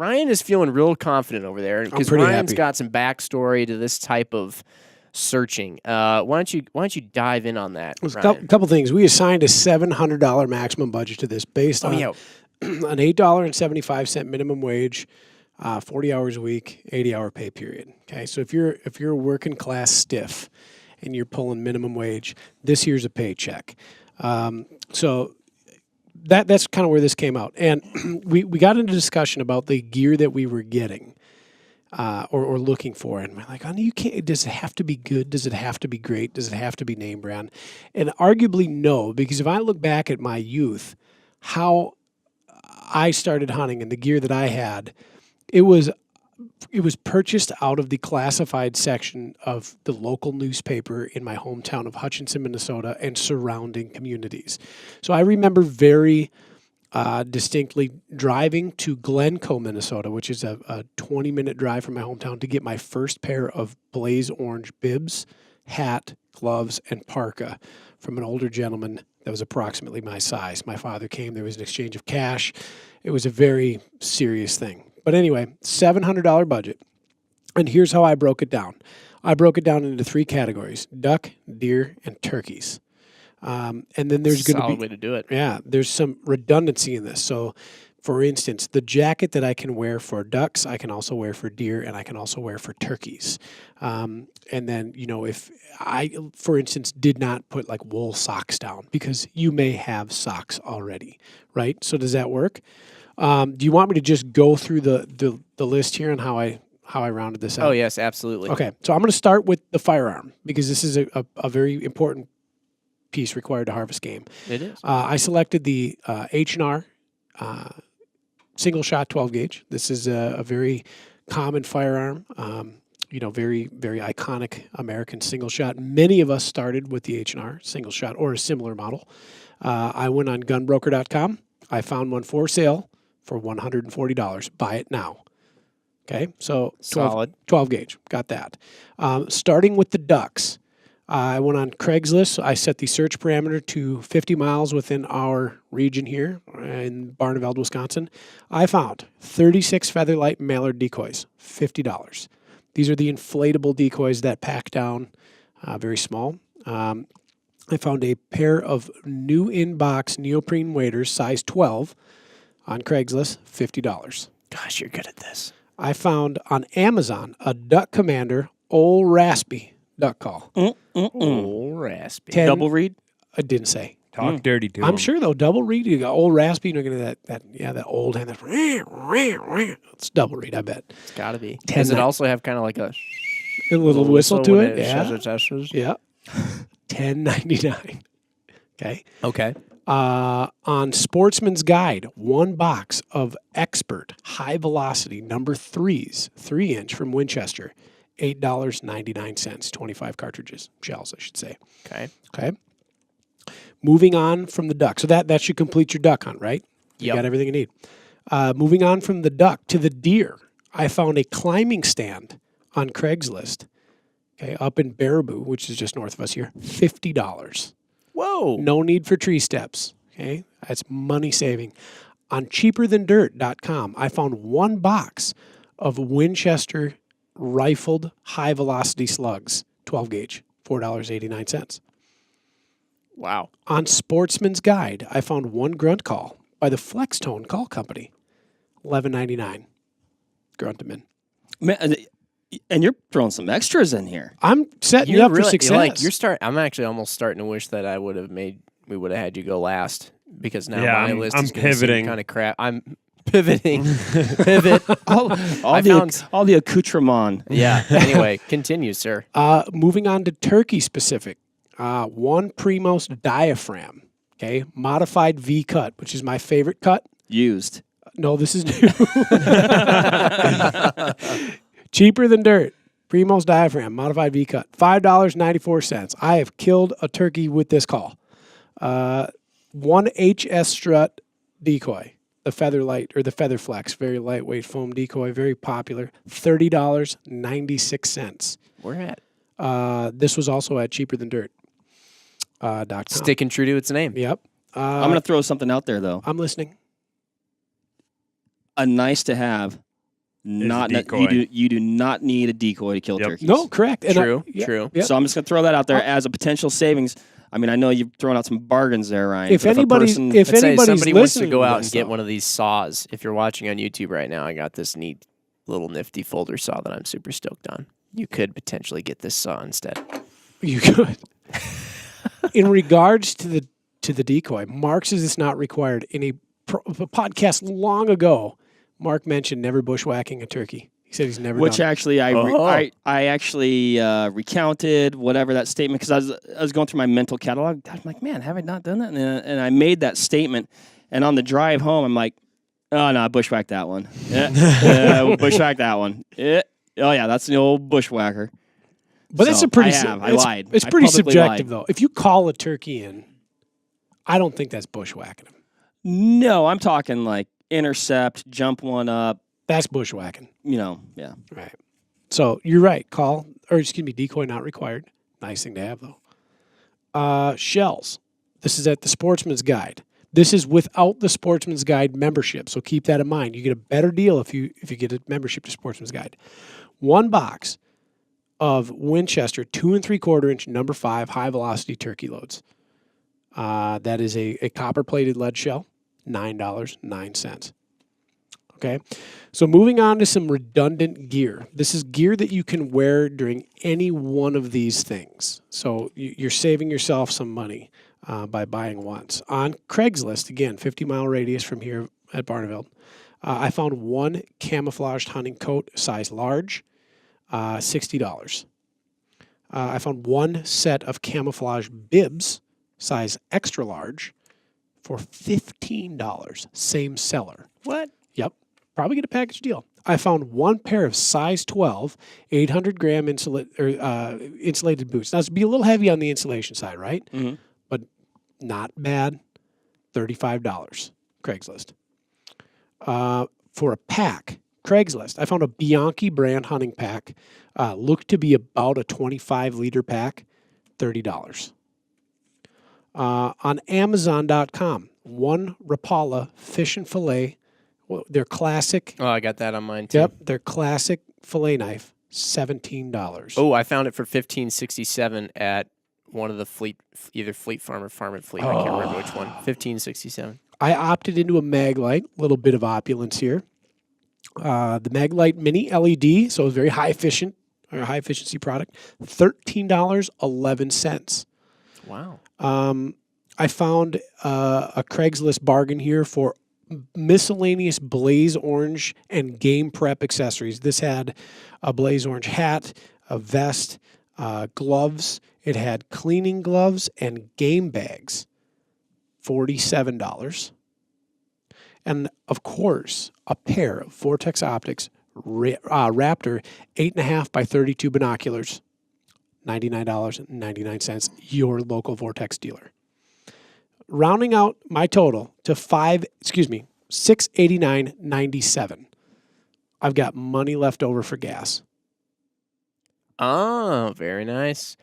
Ryan is feeling real confident over there because pretty Ryan's happy. got some backstory to this type of searching. Why don't you dive in on that, There's a Ryan? couple things. We assigned a $700 maximum budget to this based on yeah. an $8.75 minimum wage, 40 hours a week, 80-hour pay period. Okay, so if you're a working class stiff and you're pulling minimum wage, this here's a paycheck. So that's kind of where this came out, and we got into discussion about the gear that we were getting. Or looking for, and we're like, you can't. Does it have to be good? Does it have to be great? Does it have to be name brand? And arguably, no, because if I look back at my youth, how I started hunting and the gear that I had, it was purchased out of the classified section of the local newspaper in my hometown of Hutchinson, Minnesota, and surrounding communities. So I remember very distinctly driving to Glencoe, Minnesota, which is a 20-minute drive from my hometown, to get my first pair of blaze orange bibs, hat, gloves, and parka from an older gentleman that was approximately my size. My father came. There was an exchange of cash. It was a very serious thing. But anyway, $700 budget. And here's how I broke it down. I broke it down into 3 categories: duck, deer, and turkeys. And then there's going to be solid way to do it. Yeah, there's some redundancy in this. So, for instance, the jacket that I can wear for ducks, I can also wear for deer, and I can also wear for turkeys. And then, if I, for instance, did not put like wool socks down, because you may have socks already, right? So does that work? Do you want me to just go through the list here on how I rounded this out? Oh yes, absolutely. Okay, so I'm going to start with the firearm, because this is a very important piece required to harvest game. It is. I selected the H&R single shot 12 gauge. This is a very common firearm. Very, very iconic American single shot. Many of us started with the H&R single shot or a similar model. I went on gunbroker.com. I found one for sale for $140. Buy it now. Okay, so 12 gauge. Got that. Starting with the ducks. I went on Craigslist. I set the search parameter to 50 miles within our region here in Barneveld, Wisconsin. I found 36 Featherlight Mallard decoys, $50. These are the inflatable decoys that pack down, very small. I found a pair of new in-box neoprene waders, size 12, on Craigslist, $50. Gosh, you're good at this. I found on Amazon a Duck Commander Old Raspy duck call. Old Raspy. 10 Double read? I didn't say. Talk dirty to I'm him. sure though, double read. You got Old Raspy, you're gonna that old hand. It's double read, I bet. It's got to be. 10 Does it nine. also have kind of like a Little whistle to when it. Yeah. says? Yeah. $10.99. Okay. Okay. On Sportsman's Guide, 1 box of Expert high velocity number 3s, 3-inch from Winchester, $8.99, 25 cartridges, shells, I should say. Okay. Moving on from the duck. So that should complete your duck hunt, right? You Yep. got everything you need. Moving on from the duck to the deer, I found a climbing stand on Craigslist, okay, up in Baraboo, which is just north of us here, $50. Whoa. No need for tree steps, okay? That's money saving. On cheaperthandirt.com, I found 1 box of Winchester rifled high velocity slugs, 12 gauge, $4.89. Wow. On Sportsman's Guide, I found 1 grunt call by the Flextone Call Company, $11.99. Grunt them in. Man, and you're throwing some extras in here. I'm setting you up for success. I'm actually almost starting to wish that we would have had you go last, because now Yeah, my list I'm is pivoting. kind of crap. I'm pivoting. Pivot. All the accoutrement. Yeah. Anyway, continue, sir. Moving on to turkey specific. 1 Primos diaphragm, okay? Modified V cut, which is my favorite cut. Used. No, this is new. Cheaper than dirt. Primos diaphragm, modified V cut, $5.94. I have killed a turkey with this call. 1 HS strut decoy, the Featherlight or the Featherflex, very lightweight foam decoy, very popular, $30.96. Where at? This was also at cheaperthandirt.com. Sticking true to its name. Yep. I'm going to throw something out there, though. I'm listening. A nice to have Not decoy. you do not need a decoy to kill Yep. turkeys. No, correct. And True, yeah, true. yep. So I'm just gonna throw that out there as a potential savings. I mean, I know you've thrown out some bargains there, Ryan. If but anybody's person, if I'd say anybody's somebody wants to listening go out this, and get though, one of these saws. If you're watching on YouTube right now, I got this neat little nifty folder saw that I'm super stoked on. You could potentially get this saw instead. you could. In regards to the decoy, Mark says it's not required. In a podcast long ago, Mark mentioned never bushwhacking a turkey. He said he's never which done it. actually I actually recounted whatever that statement because I was going through my mental catalog. I'm like, man, have I not done that? And I made that statement. And on the drive home, I'm like, oh no, bushwhack that one. Yeah, bushwhack that one. Yeah. Oh yeah, that's the old bushwhacker. But that's So, a pretty. I lied. It's I pretty publicly subjective, lied. though. If you call a turkey in, I don't think that's bushwhacking him. No, I'm talking like intercept, jump one up. That's bushwhacking, Yeah. right? So you're right. Decoy not required. Nice thing to have, though. Shells. This is at the Sportsman's Guide. This is without the Sportsman's Guide membership, so keep that in mind. You get a better deal if you get a membership to Sportsman's Guide. One box of Winchester 2 3/4 inch number 5 high velocity turkey loads. That is a copper plated lead shell, $9.09. Okay, so moving on to some redundant gear. This is gear that you can wear during any one of these things. So you're saving yourself some money by buying once. On Craigslist, again, 50-mile radius from here at Barneveld, I found one camouflaged hunting coat, size large, $60. I found one set of camouflage bibs, size extra large, for $15. Same seller. What? Yep. Probably get a package deal. I found one pair of size 12, 800-gram insulated boots. Now, it's be a little heavy on the insulation side, right? Mm-hmm. But not bad. $35. Craigslist. For a pack, Craigslist, I found a Bianchi brand hunting pack. Looked to be about a 25-liter pack. $30. On Amazon.com, one Rapala fish and fillet. Well, their classic. Oh, I got that on mine too. Yep, their classic fillet knife, $17. Oh, I found it for $15.67 at one of the either Fleet Farm or Farm and Fleet. I can't remember which one. $15.67. I opted into a Maglite, a little bit of opulence here. The Maglite Mini LED, so it's very high efficiency product, $13.11. Wow. I found a Craigslist bargain here for miscellaneous blaze orange and game prep accessories. This had a blaze orange hat, a vest, gloves. It had cleaning gloves and game bags, $47. And of course, a pair of Vortex Optics Raptor 8.5 by 32 binoculars, $99.99. Your local Vortex dealer. Rounding out my total to $689.97. I've got money left over for gas. Oh, very nice.